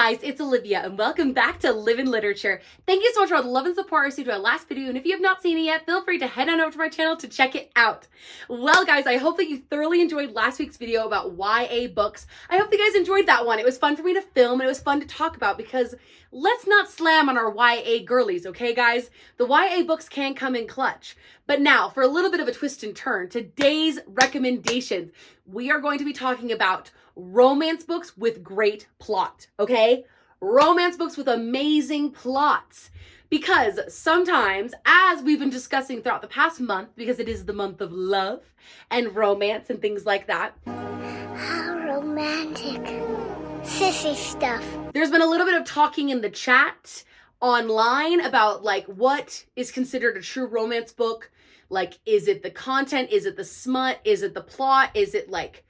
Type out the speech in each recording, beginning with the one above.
guys, it's Olivia and welcome back to Live in Literature. Thank you so much for all the love and support I received to our last video, and if you have not seen it yet, feel free to head on over to my channel to check it out. Well guys, I hope that you thoroughly enjoyed last week's video about YA books. I hope you guys enjoyed that one. It was fun for me to film and it was fun to talk about because let's not slam on our YA girlies, okay guys? The YA books can come in clutch. But now, for a little bit of a twist and turn, today's recommendations, we are going to be talking about romance books with great plot, okay? Romance books with amazing plots. Because sometimes, as we've been discussing throughout the past month, because it is the month of love and romance and things like that. How romantic. Sissy stuff. There's been a little bit of talking in the chat online about like what is considered a true romance book. Like, is it the content? Is it the smut? Is it the plot? Is it like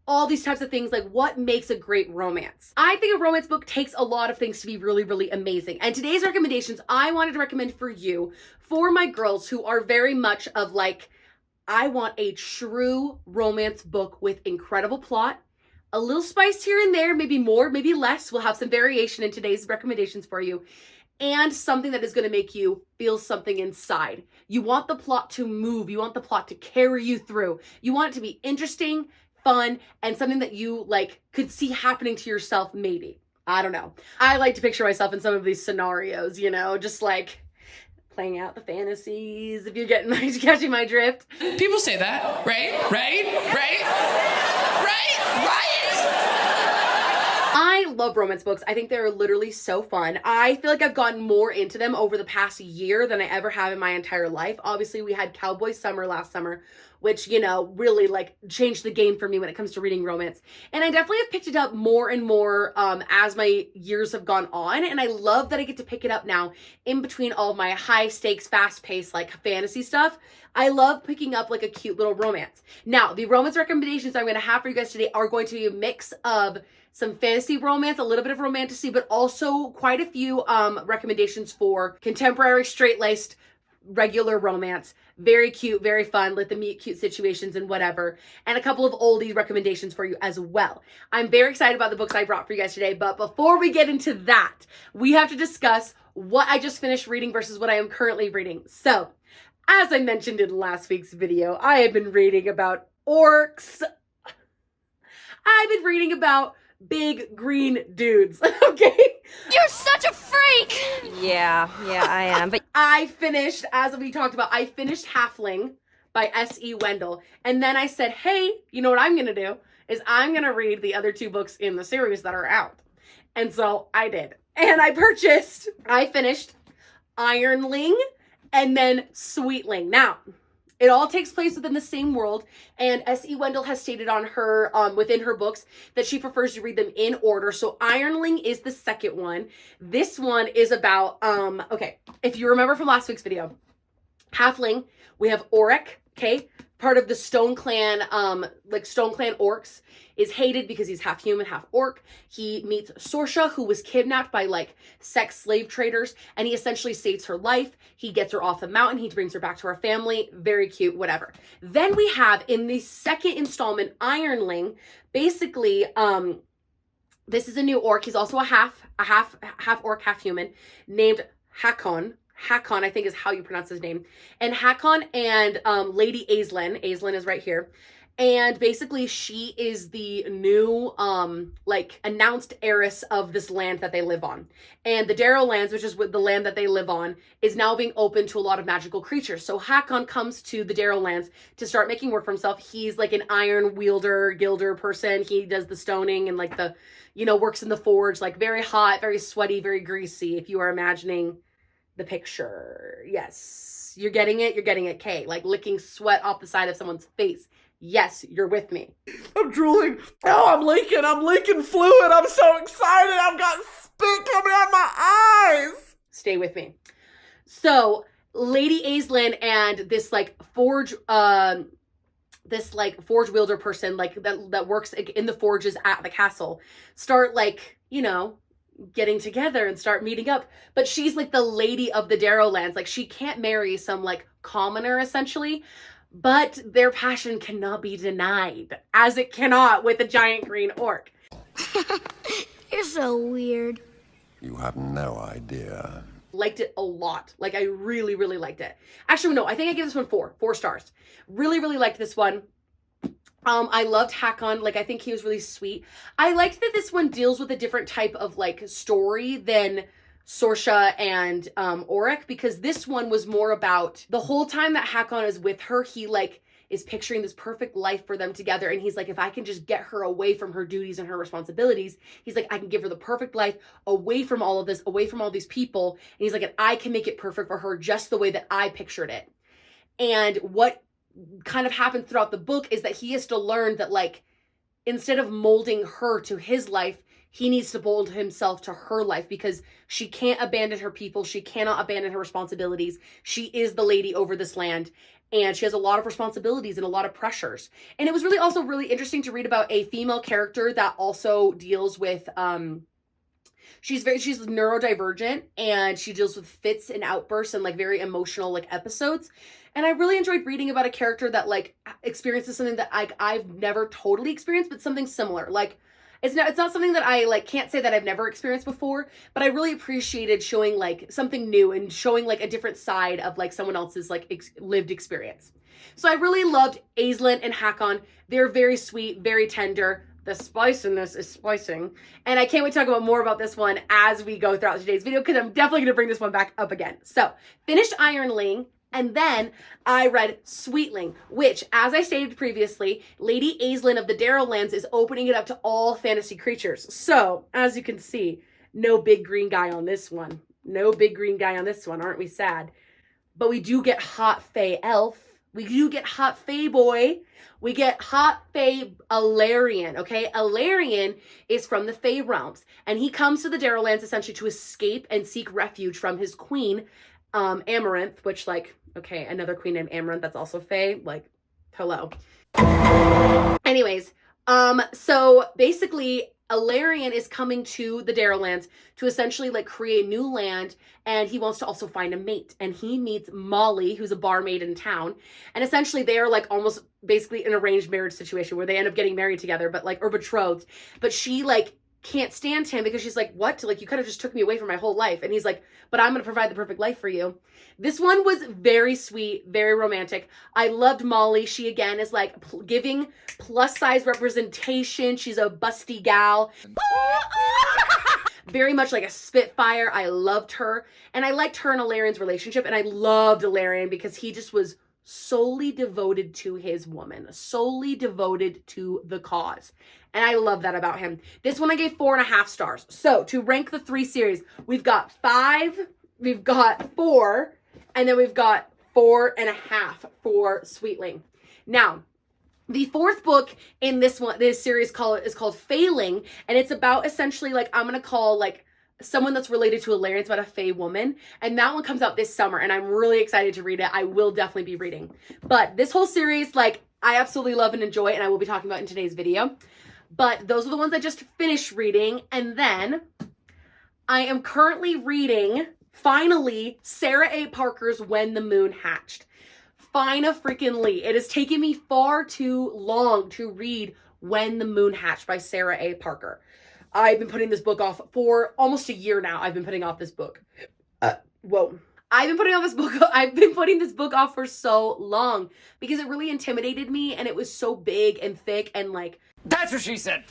all these types of things? Like, what makes a great romance? I think a romance book takes a lot of things to be really, really amazing. And today's recommendations, I wanted to recommend for you, for my girls who are very much of like, I want a true romance book with incredible plot, a little spice here and there, maybe more, maybe less. We'll have some variation in today's recommendations for you. And something that is going to make you feel something inside. You want the plot to move. You want the plot to carry you through. You want it to be interesting, fun, and something that you like could see happening to yourself maybe. I don't know. I like to picture myself in some of these scenarios, you know, just like playing out the fantasies, if you're catching my drift. People say that, right? I love romance books. I think they're literally so fun. I feel like I've gotten more into them over the past year than I ever have in my entire life. Obviously, we had Cowboy Summer last summer, which, you know, really like changed the game for me when it comes to reading romance. And I definitely have picked it up more and more as my years have gone on. And I love that I get to pick it up now in between all of my high stakes, fast paced, like fantasy stuff. I love picking up like a cute little romance. Now, the romance recommendations I'm going to have for you guys today are going to be a mix of some fantasy romance, a little bit of romantasy, but also quite a few recommendations for contemporary, straight-laced, regular romance. Very cute, very fun, let them meet cute situations and whatever. And a couple of oldie recommendations for you as well. I'm very excited about the books I brought for you guys today, but before we get into that, we have to discuss what I just finished reading versus what I am currently reading. So, as I mentioned in last week's video, I have been reading about orcs. I've been reading about big green dudes, okay? You're such a freak! Yeah, I am. But I finished, as we talked about, I finished Halfling by S.E. Wendell. And then I said, hey, you know what I'm going to do? Is I'm going to read the other two books in the series that are out. And so I did. And I finished Ironling and then Sweetling. Now, it all takes place within the same world, and S.E. Wendell has stated on her, within her books, that she prefers to read them in order. So Ironling is the second one. This one is about, okay, if you remember from last week's video, Halfling, we have Auric, okay, part of the Stone Clan, like Stone Clan orcs, is hated because he's half human, half orc. He meets Sorsha, who was kidnapped by like sex slave traders, and he essentially saves her life. He gets her off the mountain. He brings her back to her family. Very cute, whatever. Then we have in the second installment, Ironling. Basically, this is a new orc. He's also a half orc, half human, named Hakon. Hakon, I think is how you pronounce his name. And Hakon and Lady Aisling is right here. And basically she is the new, like announced heiress of this land that they live on. And the Darrow lands, which is the land that they live on, is now being open to a lot of magical creatures. So Hakon comes to the Darrow lands to start making work for himself. He's like an iron wielder, gilder person. He does the stoning and like the, you know, works in the forge, like very hot, very sweaty, very greasy. If you are imagining the picture. Yes, you're getting it, Kay. Like licking sweat off the side of someone's face. Yes, you're with me. I'm drooling. Oh, I'm leaking fluid. I'm so excited. I've got spit coming out of my eyes. Stay with me. So, Lady Aisling and this like forge wielder person like that works in the forges at the castle start like, you know, getting together and start meeting up. But she's like the lady of the Darrow lands. Like she can't marry some like commoner essentially. But their passion cannot be denied, as it cannot with a giant green orc. You're so weird. You have no idea. Liked it a lot. Like, I really, really liked it. Actually, no, I think I gave this one 4 stars. Really, really liked this one. I loved Hakon. Like, I think he was really sweet. I liked that this one deals with a different type of, like, story than Sorsha and Auric, because this one was more about the whole time that Hakon is with her, he, like, is picturing this perfect life for them together. And he's like, if I can just get her away from her duties and her responsibilities, he's like, I can give her the perfect life away from all of this, away from all these people. And he's like, and I can make it perfect for her just the way that I pictured it. And what kind of happens throughout the book is that he has to learn that, like, instead of molding her to his life, he needs to mold himself to her life, because she can't abandon her people. She cannot abandon her responsibilities. She is the lady over this land. And she has a lot of responsibilities and a lot of pressures. And it was really also really interesting to read about a female character that also deals with, she's neurodivergent, and she deals with fits and outbursts and, like, very emotional, like, episodes. And I really enjoyed reading about a character that, like, experiences something that I've never totally experienced, but something similar. Like, it's not something that I, like, can't say that I've never experienced before, but I really appreciated showing, like, something new and showing, like, a different side of, like, someone else's, like, lived experience. So I really loved Aisling and Hakon. They're very sweet, very tender. The spice in this is spicing. And I can't wait to talk about more about this one as we go throughout today's video, because I'm definitely going to bring this one back up again. So, finished Ironling. And then I read Sweetling, which, as I stated previously, Lady Aisling of the Darrowlands is opening it up to all fantasy creatures. So, as you can see, no big green guy on this one. No big green guy on this one. Aren't we sad? But we do get hot fae elf. We do get hot fae boy. We get hot fae Alarion, okay? Alarion is from the Fae realms, and he comes to the Darrowlands essentially to escape and seek refuge from his queen, Amaranth, which, like, okay, another queen named Amaranth that's also Fae, like, hello. Anyways, so basically Alarion is coming to the Darrowlands to essentially, like, create new land, and he wants to also find a mate. And he meets Molly, who's a barmaid in town, and essentially they are, like, almost basically an arranged marriage situation where they end up getting married together, but, like, or betrothed. But she, like, can't stand him because she's like, what? Like, you kind of just took me away from my whole life. And he's like, but I'm going to provide the perfect life for you. This one was very sweet, very romantic. I loved Molly. She, again, is, like, giving plus size representation. She's a busty gal. Very much like a Spitfire. I loved her. And I liked her and Alarion's relationship. And I loved Alarion because he just was solely devoted to his woman, solely devoted to the cause. And I love that about him. This one I gave 4.5 stars. So to rank the 3 series, we've got 5, we've got 4, and then we've got 4.5 for Sweetling. Now, the 4th book in this series is called Failing, and it's about essentially, like, I'm gonna call, like, someone that's related to Alarion. It's about a Fae woman, and that one comes out this summer, and I'm really excited to read it. I will definitely be reading. But this whole series, like, I absolutely love and enjoy, and I will be talking about in today's video. But those are the ones I just finished reading, and then I am currently reading, finally, Sarah A. Parker's When the Moon Hatched. Fina-freaking-ly. It has taken me far too long to read When the Moon Hatched by Sarah A. Parker. I've been putting this book off for almost a year now. I've been putting off this book. I've been putting this book off for so long because it really intimidated me, and it was so big and thick and, like, that's what she said.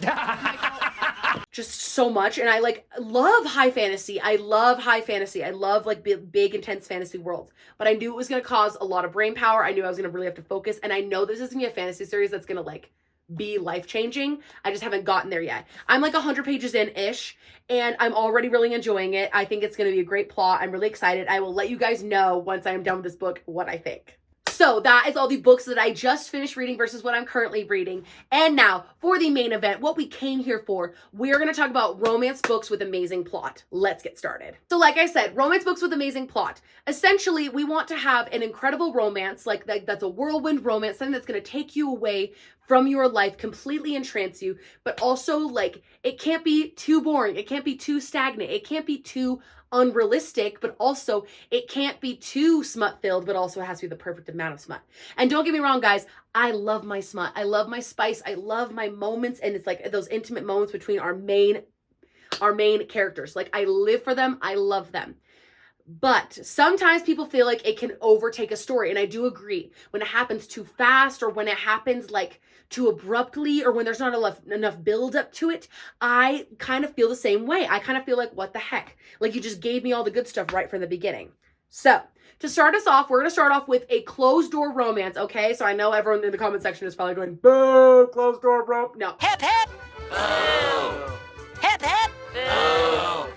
just so much. And I, like, love high fantasy. I love high fantasy. I love, like, big intense fantasy worlds. But I knew it was going to cause a lot of brain power. I knew I was going to really have to focus. And I know this is going to be a fantasy series that's going to, like, be life-changing. I just haven't gotten there yet. I'm like 100 pages in-ish, and I'm already really enjoying it. I think it's going to be a great plot. I'm really excited. I will let you guys know once I'm done with this book what I think. So that is all the books that I just finished reading versus what I'm currently reading. And now for the main event, what we came here for, we're going to talk about romance books with amazing plot. Let's get started. So like I said, romance books with amazing plot. Essentially, we want to have an incredible romance, like that's a whirlwind romance, something that's going to take you away from your life, completely entrance you, but also, like, it can't be too boring. It can't be too stagnant. It can't be too unrealistic, but also it can't be too smut filled, but also it has to be the perfect amount of smut. And don't get me wrong, guys, I love my smut. I love my spice. I love my moments. And it's like those intimate moments between our main our main characters. Like, I live for them. I love them. But sometimes people feel like it can overtake a story. And I do agree. When it happens too fast, or when it happens like too abruptly, or when there's not enough build up to it, I kind of feel the same way. I kind of feel like, what the heck? Like, you just gave me all the good stuff right from the beginning. So to start us off, we're going to start off with a closed door romance. Okay. So I know everyone in the comment section is probably going, boo, closed door romance. No. Hip hip. Boo. Hip hip. Boo.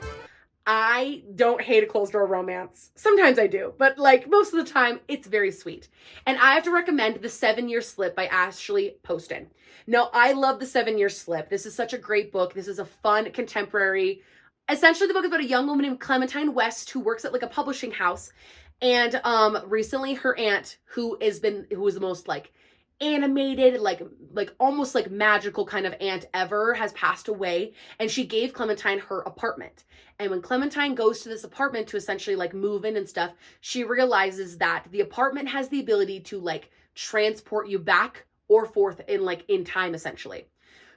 I don't hate a closed door romance. Sometimes I do, but like most of the time, it's very sweet. And I have to recommend The 7-Year Slip by Ashley Poston. Now, I love The 7-Year Slip. This is such a great book. This is a fun contemporary. Essentially, the book is about a young woman named Clementine West who works at like a publishing house. And recently her aunt, who is the most like animated, like almost like magical kind of aunt ever, has passed away, and she gave Clementine her apartment. And when Clementine goes to this apartment to essentially like move in and stuff, she realizes that the apartment has the ability to like transport you back or forth in time, essentially.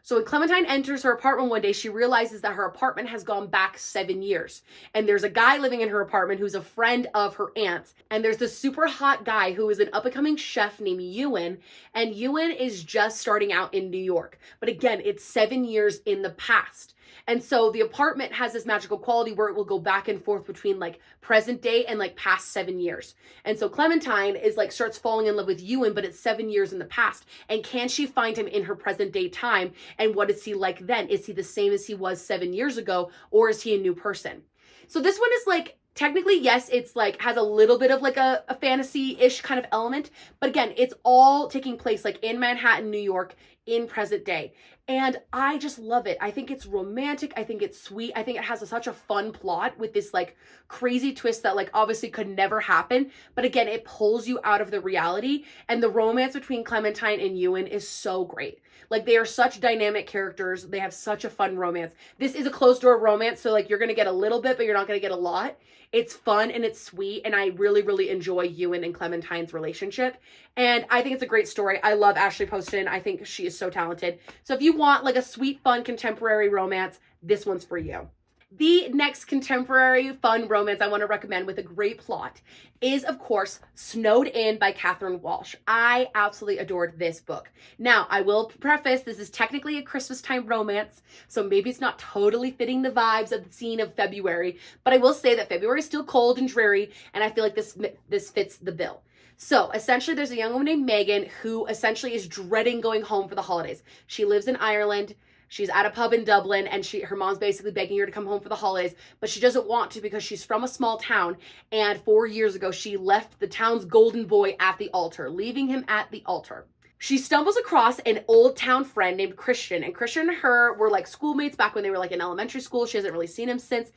So when Clementine enters her apartment one day, she realizes that her apartment has gone back 7 years. And there's a guy living in her apartment who's a friend of her aunt's. And there's this super hot guy who is an up-and-coming chef named Ewan. And Ewan is just starting out in New York. But again, it's 7 years in the past. And so the apartment has this magical quality where it will go back and forth between like present day and like past 7 years. And so Clementine is like starts falling in love with Ewan, but it's 7 years in the past. And can she find him in her present day time? And what is he like then? Is he the same as he was 7 years ago? Or is he a new person? So this one is like, technically, yes, it's like has a little bit of like a fantasy-ish kind of element. But again, it's all taking place like in Manhattan, New York, in present day. And I just love it. I think it's romantic. I think it's sweet. I think it has such a fun plot with this like crazy twist that like obviously could never happen. But again, it pulls you out of the reality. And the romance between Clementine and Ewan is so great. Like, they are such dynamic characters. They have such a fun romance. This is a closed door romance. So like you're going to get a little bit, but you're not going to get a lot. It's fun and it's sweet. And I really, really enjoy Ewan and Clementine's relationship. And I think it's a great story. I love Ashley Poston. I think she is so talented. So if you want like a sweet, fun, contemporary romance, this one's for you. The next contemporary fun romance I want to recommend with a great plot is, of course, Snowed In by Catherine Walsh. I absolutely adored this book. Now, I will preface, this is technically a Christmas time romance, so maybe it's not totally fitting the vibes of the scene of February, but I will say that February is still cold and dreary, and I feel like this fits the bill. So essentially, there's a young woman named Megan who essentially is dreading going home for the holidays. She lives in Ireland. She's at a pub in Dublin, and her mom's basically begging her to come home for the holidays, but she doesn't want to because she's from a small town, and 4 years ago, she left the town's golden boy at the altar, leaving him at the altar. She stumbles across an old town friend named Christian, and Christian and her were like schoolmates back when they were like in elementary school. She hasn't really seen him since,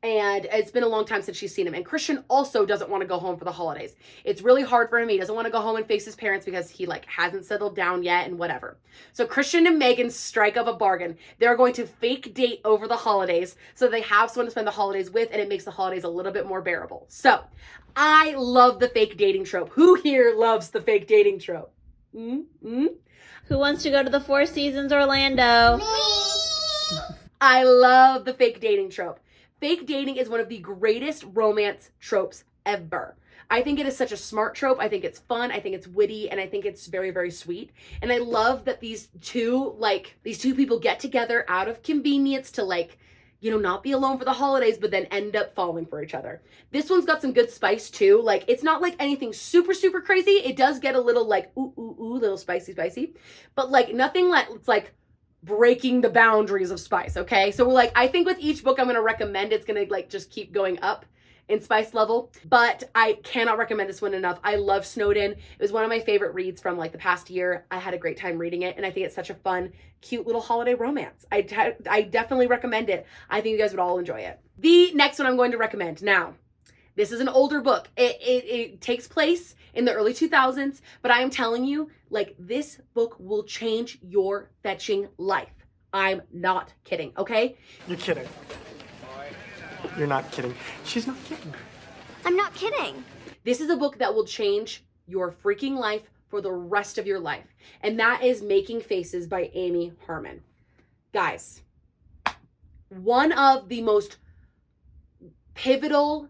and it's been a long time since she's seen him. And Christian also doesn't want to go home for the holidays. It's really hard for him. He doesn't want to go home and face his parents because he like hasn't settled down yet and whatever. So Christian and Megan strike up a bargain. They're going to fake date over the holidays so they have someone to spend the holidays with, and it makes the holidays a little bit more bearable. So I love the fake dating trope. Who here loves the fake dating trope? Who wants to go to the Four Seasons Orlando? I love the fake dating trope. Fake dating is one of the greatest romance tropes ever. I think it is such a smart trope. I think it's fun. I think it's witty, and I think it's very, very sweet. And I love that these two people get together out of convenience to like, you know, not be alone for the holidays, but then end up falling for each other. This one's got some good spice too. Like, it's not like anything super, super crazy. It does get a little like, ooh, little spicy, but like nothing like, it's like breaking the boundaries of spice. Okay. So we're like, I think with each book I'm going to recommend, it's going to like just keep going up in spice level, but I cannot recommend this one enough. I love Snowed In. It was one of my favorite reads from like the past year. I had a great time reading it, and I think it's such a fun, cute little holiday romance. I definitely recommend it. I think you guys would all enjoy it. The next one I'm going to recommend now. This is an older book. It takes place in the early 2000s, but I am telling you, like, this book will change your fetching life. I'm not kidding, okay? You're kidding. You're not kidding. She's not kidding. I'm not kidding. This is a book that will change your freaking life for the rest of your life. And that is Making Faces by Amy Harmon. Guys, one of the most pivotal,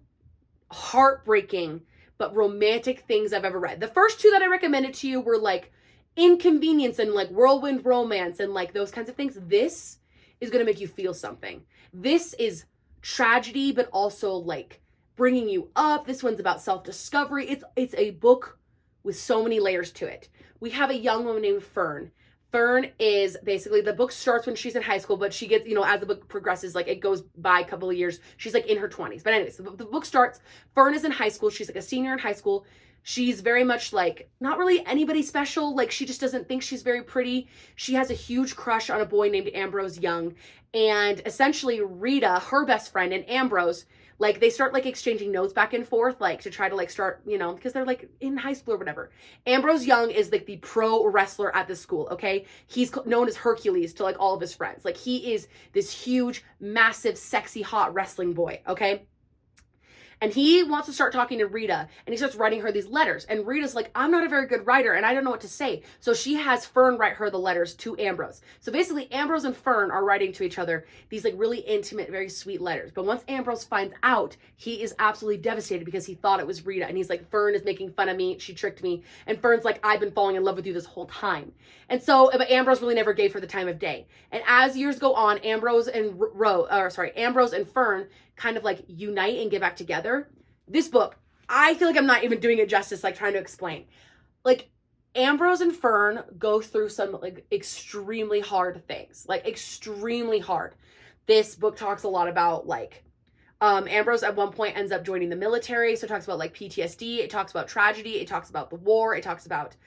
heartbreaking, but romantic things I've ever read. The first two that I recommended to you were like Inconvenience and like Whirlwind Romance and like those kinds of things. This is going to make you feel something. This is tragedy, but also like bringing you up. This one's about self-discovery. It's a book with so many layers to it. We have a young woman named Fern. Fern is basically, the book starts when she's in high school, but she gets, you know, as the book progresses, like it goes by a couple of years, she's like in her 20s. But anyways, the book starts, Fern is in high school. She's like a senior in high school. She's very much like, not really anybody special. Like she just doesn't think she's very pretty. She has a huge crush on a boy named Ambrose Young. And essentially Rita, her best friend, and Ambrose, like they start like exchanging notes back and forth, like to try to like start, you know, because they're like in high school or whatever. Ambrose Young is like the pro wrestler at this school, okay? He's known as Hercules to like all of his friends. Like he is this huge, massive, sexy, hot wrestling boy, okay? And he wants to start talking to Rita, and he starts writing her these letters. And Rita's like, I'm not a very good writer, and I don't know what to say. So she has Fern write her the letters to Ambrose. So basically, Ambrose and Fern are writing to each other these like really intimate, very sweet letters. But once Ambrose finds out, he is absolutely devastated because he thought it was Rita. And he's like, Fern is making fun of me. She tricked me. And Fern's like, I've been falling in love with you this whole time. And so, but Ambrose really never gave her the time of day. And as years go on, Ambrose and Fern kind of like unite and get back together. This book, I feel like I'm not even doing it justice, like trying to explain. Like Ambrose and Fern go through some like extremely hard things, like extremely hard. This book talks a lot about like, Ambrose at one point ends up joining the military. So it talks about like PTSD. It talks about tragedy. It talks about the war. It talks about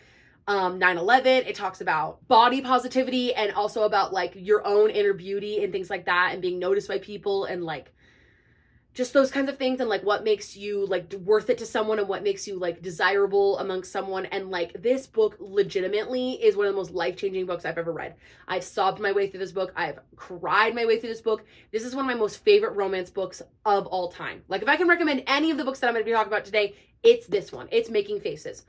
9/11. It talks about body positivity and also about like your own inner beauty and things like that and being noticed by people and like just those kinds of things and like what makes you like worth it to someone and what makes you like desirable amongst someone. And like this book legitimately is one of the most life-changing books I've ever read. I've sobbed my way through this book. I've cried my way through this book. This is one of my most favorite romance books of all time. Like if I can recommend any of the books that I'm going to be talking about today, it's this one. It's Making Faces.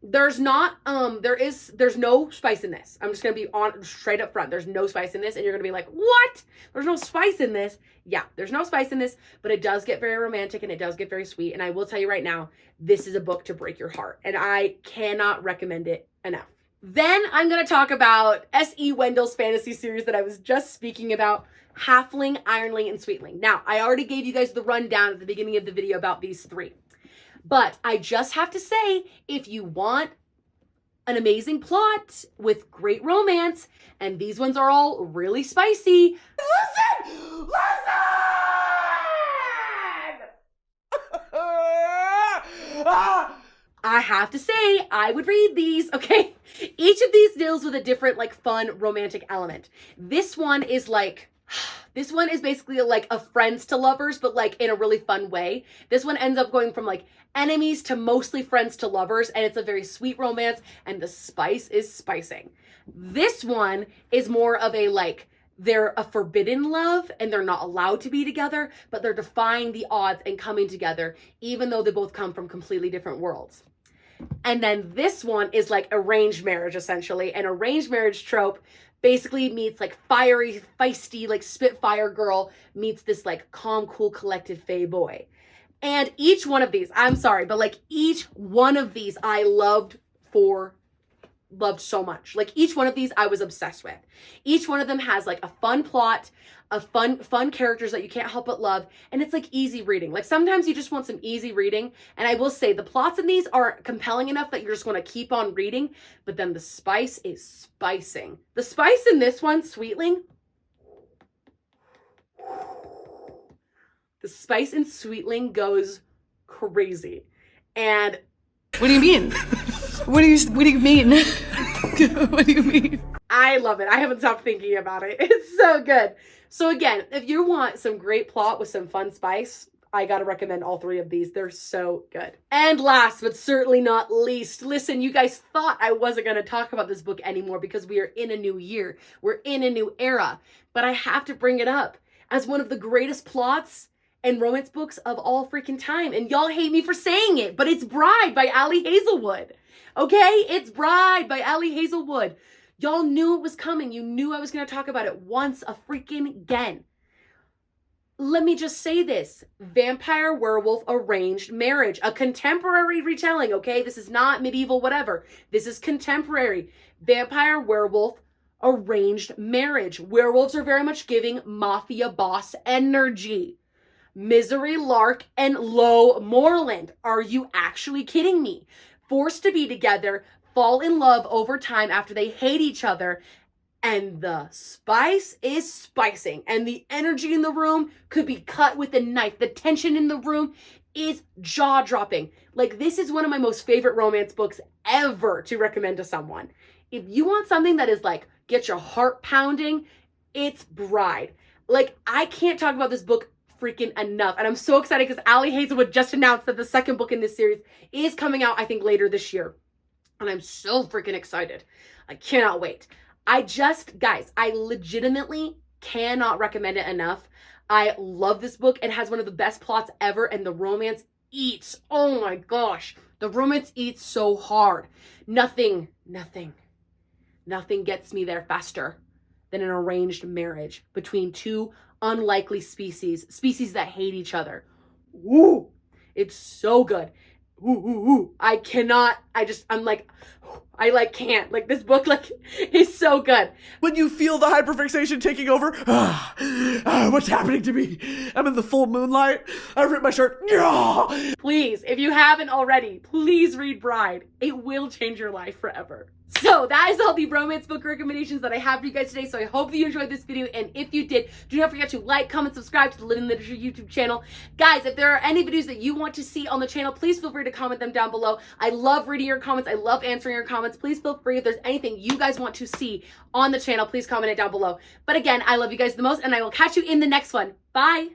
There's not, there's no spice in this. I'm just going to be on straight up front. There's no spice in this. And you're going to be like, what? There's no spice in this. Yeah, there's no spice in this, but it does get very romantic and it does get very sweet. And I will tell you right now, this is a book to break your heart. And I cannot recommend it enough. Then I'm going to talk about S.E. Wendell's fantasy series that I was just speaking about, Halfling, Ironling, and Sweetling. Now, I already gave you guys the rundown at the beginning of the video about these three. But I just have to say, if you want an amazing plot with great romance, and these ones are all really spicy, listen! I have to say, I would read these, okay? Each of these deals with a different, like, fun, romantic element. This one is like... This one is basically like a friends to lovers, but like in a really fun way. This one ends up going from like enemies to mostly friends to lovers, and it's a very sweet romance, and the spice is spicing. This one is more of a like, they're a forbidden love and they're not allowed to be together, but they're defying the odds and coming together, even though they both come from completely different worlds. And then this one is like arranged marriage, essentially. An arranged marriage trope basically meets like fiery, feisty, like Spitfire girl meets this like calm, cool, collected fae boy. And each one of these, I'm sorry, but like each one of these I loved so much. Like each one of these I was obsessed with. Each one of them has like a fun plot, a fun characters that you can't help but love, and it's like easy reading. Like sometimes you just want some easy reading, and I will say the plots in these are compelling enough that you're just going to keep on reading, but then the spice is spicing. The spice in this one, Sweetling, the spice in Sweetling goes crazy. And What do you mean? What do you mean? What do you mean? I love it. I haven't stopped thinking about it. It's so good. So again, if you want some great plot with some fun spice, I gotta recommend all three of these. They're so good. And last but certainly not least, listen, you guys thought I wasn't gonna talk about this book anymore because we are in a new year. We're in a new era. But I have to bring it up as one of the greatest plots and romance books of all freaking time. And y'all hate me for saying it, but it's Bride by Ali Hazelwood. Okay? It's Bride by Ali Hazelwood. Y'all knew it was coming. You knew I was going to talk about it once a freaking again. let me just say this. Vampire Werewolf Arranged Marriage. A contemporary retelling, okay? This is not medieval whatever. This is contemporary. Vampire Werewolf Arranged Marriage. Werewolves are very much giving mafia boss energy. Misery Lark and Lo Moreland. Are you actually kidding me? Forced to be together, fall in love over time after they hate each other, and the spice is spicing, and the energy in the room could be cut with a knife. The tension in the room is jaw-dropping. Like, this is one of my most favorite romance books ever to recommend to someone. If you want something that is like, get your heart pounding, it's Bride. Like, I can't talk about this book freaking enough. And I'm so excited because Ali Hazelwood just announced that the second book in this series is coming out, I think, later this year. And I'm so freaking excited. I cannot wait. Guys, I legitimately cannot recommend it enough. I love this book. It has one of the best plots ever, and the romance eats. Oh my gosh. The romance eats so hard. Nothing gets me there faster than an arranged marriage between two unlikely species that hate each other. Woo! It's so good. Ooh. I can't. Like, this book, like, is so good. When you feel the hyperfixation taking over, what's happening to me? I'm in the full moonlight. I ripped my shirt. Please, if you haven't already, please read Bride. It will change your life forever. So that is all the romance book recommendations that I have for you guys today. So I hope that you enjoyed this video. And if you did, do not forget to like, comment, subscribe to the Lit in Literature YouTube channel. Guys, if there are any videos that you want to see on the channel, please feel free to comment them down below. I love reading your comments. I love answering your comments. Please feel free. If there's anything you guys want to see on the channel, please comment it down below. But again, I love you guys the most, and I will catch you in the next one. Bye.